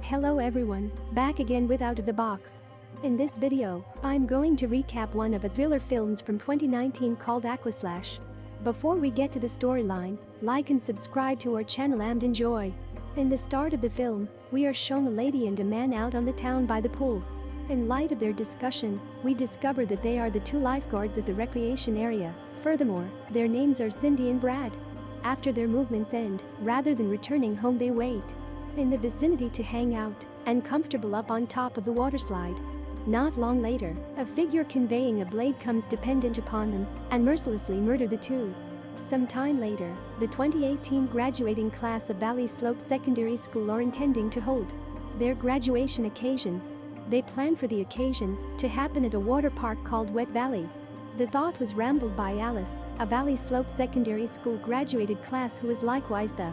Hello everyone, back again with Out of the Box. In this video, I'm going to recap one of the thriller films from 2019 called Aquaslash. Before we get to the storyline, like and subscribe to our channel and enjoy. In the start of the film, we are shown a lady and a man out on the town by the pool. In light of their discussion, we discover that they are the two lifeguards at the recreation area. Furthermore, their names are Cindy and Brad. After their movements end, rather than returning home they wait in the vicinity to hang out and comfortable up on top of the waterslide. Not long later, a figure conveying a blade comes dependent upon them and mercilessly murder the two. Some time later, the 2018 graduating class of Valley Slope Secondary School are intending to hold their graduation occasion. They plan for the occasion to happen at a water park called Wet Valley. The thought was rambled by Alice, a Valley Slope Secondary School graduated class who is likewise the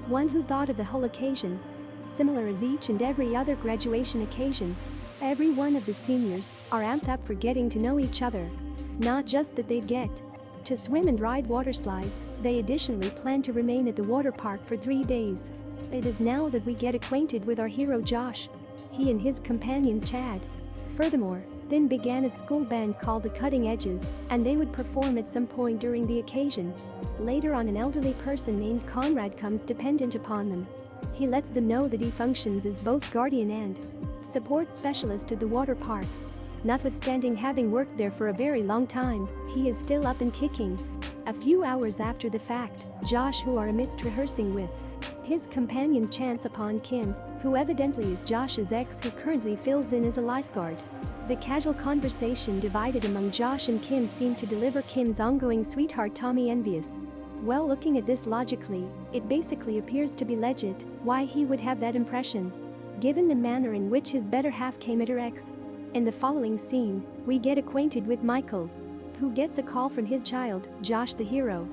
one who thought of the whole occasion. Similar as each and every other graduation occasion, every one of the seniors are amped up for getting to know each other. Not just that they'd get to swim and ride water slides, they additionally plan to remain at the water park for 3 days. It is now that we get acquainted with our hero Josh. He and his companions Chad. Furthermore, then began a school band called the Cutting Edges, and they would perform at some point during the occasion. Later on, an elderly person named Conrad comes dependent upon them. He lets them know that he functions as both guardian and support specialist at the water park. Notwithstanding having worked there for a very long time, he is still up and kicking. A few hours after the fact, Josh, who are amidst rehearsing with his companions, chance upon Kim, who evidently is Josh's ex who currently fills in as a lifeguard. The casual conversation divided among Josh and Kim seemed to deliver Kim's ongoing sweetheart Tommy envious. Well, looking at this logically, it basically appears to be legit why he would have that impression, given the manner in which his better half came at her ex. In the following scene, we get acquainted with Michael, who gets a call from his child, Josh the hero.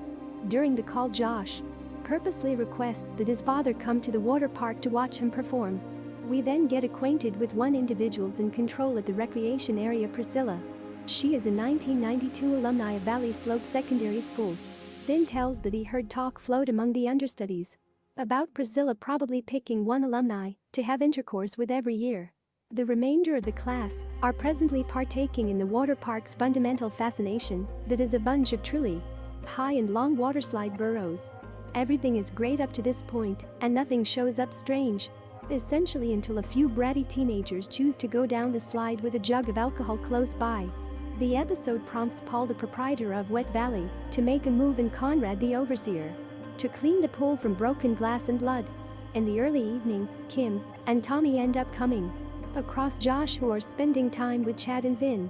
During the call, Josh purposely requests that his father come to the water park to watch him perform. We then get acquainted with one individual's in control at the recreation area, Priscilla. She is a 1992 alumni of Valley Slope Secondary School. Then tells that he heard talk float among the understudies about Priscilla probably picking one alumni to have intercourse with every year. The remainder of the class are presently partaking in the water park's fundamental fascination, that is a bunch of truly high and long waterslide burrows. Everything is great up to this point, and nothing shows up strange. Essentially until a few bratty teenagers choose to go down the slide with a jug of alcohol close by. The episode prompts Paul, the proprietor of Wet Valley, to make a move and Conrad, the overseer, to clean the pool from broken glass and blood. In the early evening, Kim and Tommy end up coming across Josh, who are spending time with Chad and Vin.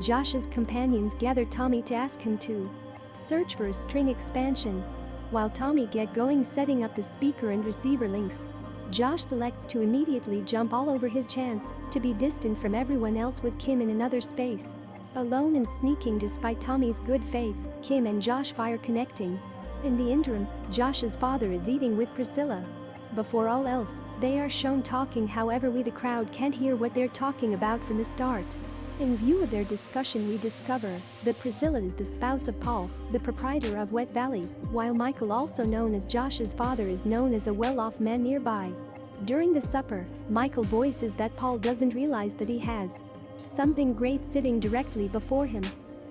Josh's companions gather Tommy to ask him to search for a string expansion. While Tommy get going setting up the speaker and receiver links, Josh selects to immediately jump all over his chance to be distant from everyone else with Kim in another space. Alone and sneaking despite Tommy's good faith, Kim and Josh fire connecting. In the interim, Josh's father is eating with Priscilla. Before all else, they are shown talking, however we the crowd can't hear what they're talking about from the start. In view of their discussion, we discover that Priscilla is the spouse of Paul, the proprietor of Wet Valley, while Michael, also known as Josh's father, is known as a well-off man nearby. During the supper, Michael voices that Paul doesn't realize that he has something great sitting directly before him.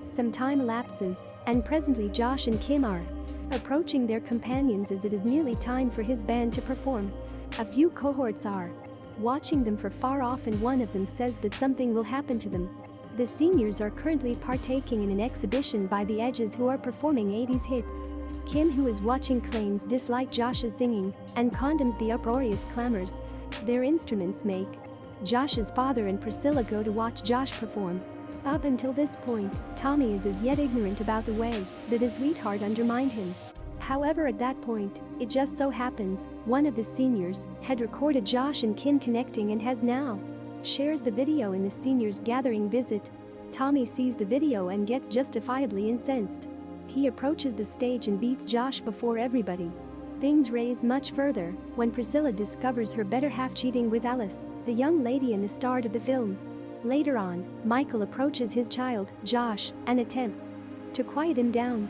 Some time elapses, and presently Josh and Kim are approaching their companions as it is nearly time for his band to perform. A few cohorts are watching them from far off, and one of them says that something will happen to them. The seniors are currently partaking in an exhibition by the Edges, who are performing 80s hits. Kim, who is watching, claims dislike Josh's singing and condemns the uproarious clamors their instruments make. Josh's father and Priscilla go to watch Josh perform. Up until this point, Tommy is as yet ignorant about the way that his sweetheart undermined him. However, at that point, it just so happens one of the seniors had recorded Josh and Kim connecting and has now shares the video in the seniors' gathering visit. Tommy sees the video and gets justifiably incensed. He approaches the stage and beats Josh before everybody. Things raise much further when Priscilla discovers her better half cheating with Alice, the young lady in the start of the film. Later on, Michael approaches his child, Josh, and attempts to quiet him down.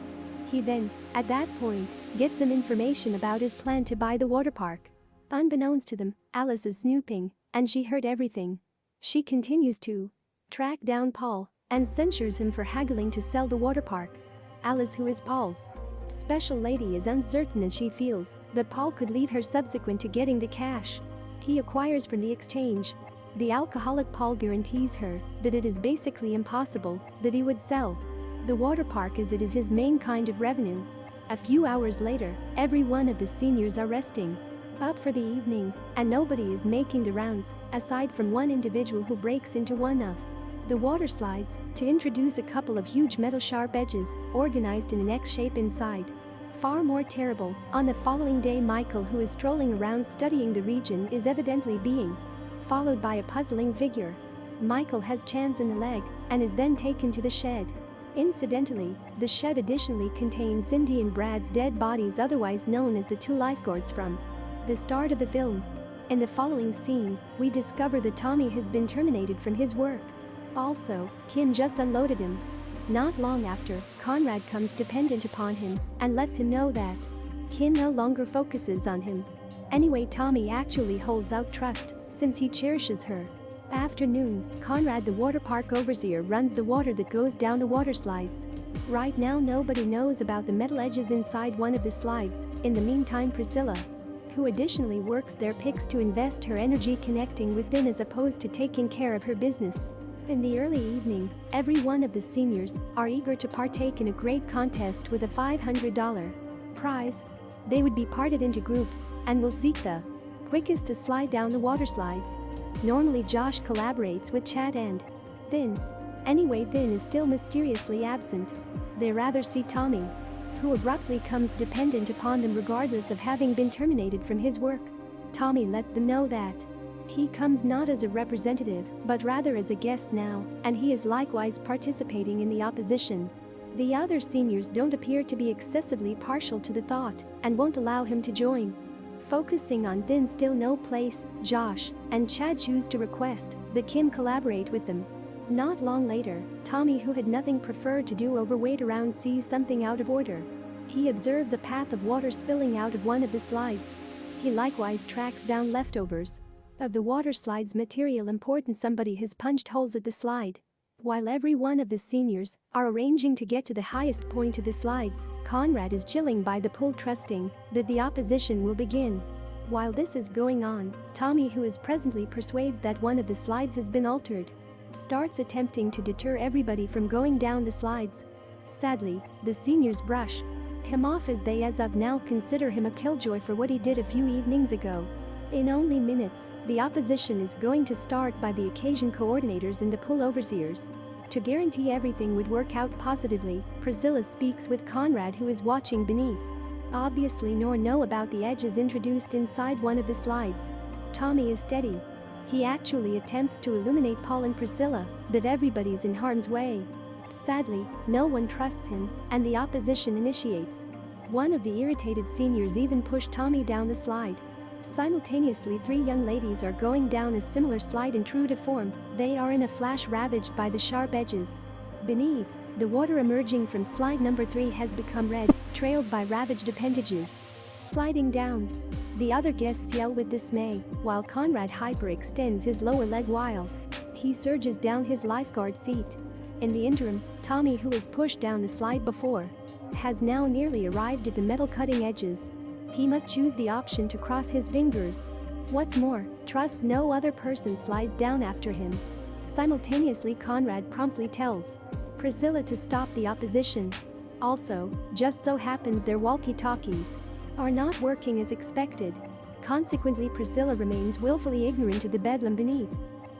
He then, at that point, gets some information about his plan to buy the water park. Unbeknownst to them, Alice is snooping and she heard everything. She continues to track down Paul and censures him for haggling to sell the water park. Alice, who is Paul's special lady, is uncertain as she feels that Paul could leave her subsequent to getting the cash he acquires from the exchange. The alcoholic Paul guarantees her that it is basically impossible that he would sell the water park, as it is his main kind of revenue. A few hours later, every one of the seniors are resting up for the evening, and nobody is making the rounds aside from one individual who breaks into one of the water slides to introduce a couple of huge metal sharp edges organized in an X shape inside. Far more terrible, on the following day, Michael, who is strolling around studying the region, is evidently being followed by a puzzling figure. Michael has Chance in the leg and is then taken to the shed. Incidentally, the shed additionally contains Cindy and Brad's dead bodies, otherwise known as the two lifeguards from the start of the film. In the following scene, we discover that Tommy has been terminated from his work. Also, Kim just unloaded him. Not long after, Conrad comes dependent upon him and lets him know that Kim no longer focuses on him. Anyway, Tommy actually holds out trust since he cherishes her. Afternoon, Conrad, the water park overseer, runs the water that goes down the water slides. Right now, nobody knows about the metal edges inside one of the slides. In the meantime, Priscilla, who additionally works there, picks to invest her energy connecting with Vin as opposed to taking care of her business. In the early evening, every one of the seniors are eager to partake in a great contest with a $500 prize. They would be parted into groups and will seek the quickest to slide down the water slides. Normally, Josh collaborates with Chad and Vin. Anyway, Vin is still mysteriously absent. They rather see Tommy, who abruptly comes dependent upon them regardless of having been terminated from his work. Tommy lets them know that he comes not as a representative, but rather as a guest now, and he is likewise participating in the opposition. The other seniors don't appear to be excessively partial to the thought and won't allow him to join. Focusing on Vin's still no place, Josh and Chad choose to request that Kim collaborate with them. Not long later, Tommy, who had nothing preferred to do over wait around, sees something out of order. He observes a path of water spilling out of one of the slides. He likewise tracks down leftovers of the water slide's material. Important, somebody has punched holes at the slide. While every one of the seniors are arranging to get to the highest point of the slides, Conrad is chilling by the pool, trusting that the opposition will begin. While this is going on, Tommy, who is presently persuades that one of the slides has been altered, starts attempting to deter everybody from going down the slides. Sadly, the seniors brush him off as they as of now consider him a killjoy for what he did a few evenings ago. In only minutes, the opposition is going to start by the occasion coordinators and the pool overseers. To guarantee everything would work out positively, Priscilla speaks with Conrad, who is watching beneath. Obviously nor know about the edges introduced inside one of the slides. Tommy is steady. He actually attempts to illuminate Paul and Priscilla that everybody's in harm's way. Sadly, no one trusts him, and the opposition initiates. One of the irritated seniors even pushed Tommy down the slide. Simultaneously, three young ladies are going down a similar slide. In true to form, they are in a flash ravaged by the sharp edges. Beneath, the water emerging from slide number 3 has become red, trailed by ravaged appendages. Sliding down, the other guests yell with dismay, while Conrad hyperextends his lower leg while he surges down his lifeguard seat. In the interim, Tommy, who was pushed down the slide before, has now nearly arrived at the metal cutting edges. He must choose the option to cross his fingers. What's more, trust no other person slides down after him. Simultaneously, Conrad promptly tells Priscilla to stop the opposition. Also, just so happens their walkie-talkies are not working as expected. Consequently, Priscilla remains willfully ignorant of the bedlam beneath,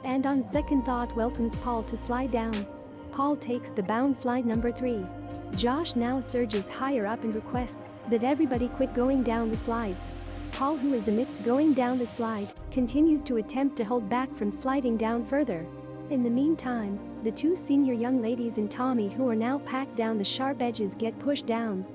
and on second thought welcomes Paul to slide down. Paul takes the bound slide number 3. Josh now surges higher up and requests that everybody quit going down the slides. Paul, who is amidst going down the slide, continues to attempt to hold back from sliding down further. In the meantime, the two senior young ladies and Tommy, who are now packed down the sharp edges, get pushed down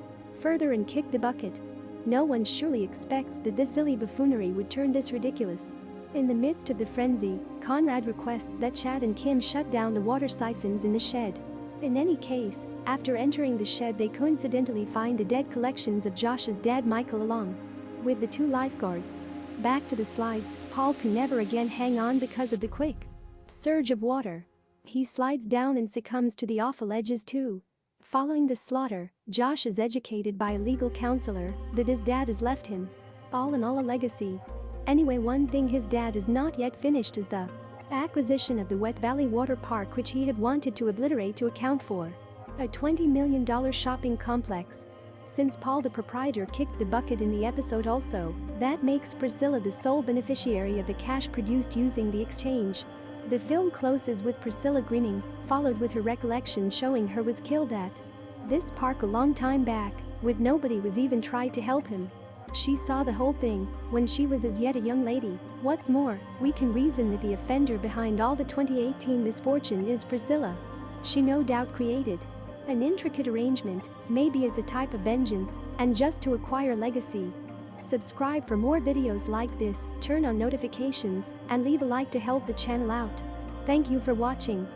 further and kick the bucket. No one surely expects that this silly buffoonery would turn this ridiculous. In the midst of the frenzy, Conrad requests that Chad and Kim shut down the water siphons in the shed. In any case, after entering the shed, they coincidentally find the dead collections of Josh's dad Michael along with the two lifeguards. Back to the slides, Paul can never again hang on because of the quick surge of water. He slides down and succumbs to the awful edges too. Following the slaughter, Josh is educated by a legal counselor that his dad has left him. All in all, a legacy. Anyway, one thing his dad is not yet finished is the acquisition of the Wet Valley Water Park, which he had wanted to obliterate to account for a $20 million shopping complex. Since Paul the proprietor kicked the bucket in the episode also, that makes Priscilla the sole beneficiary of the cash produced using the exchange. The film closes with Priscilla grinning, followed with her recollections showing her was killed at this park a long time back, with nobody was even tried to help him. She saw the whole thing when she was as yet a young lady. What's more, we can reason that the offender behind all the 2018 misfortune is Priscilla. She no doubt created an intricate arrangement, maybe as a type of vengeance, and just to acquire legacy. Subscribe for more videos like this, turn on notifications, and leave a like to help the channel out. Thank you for watching.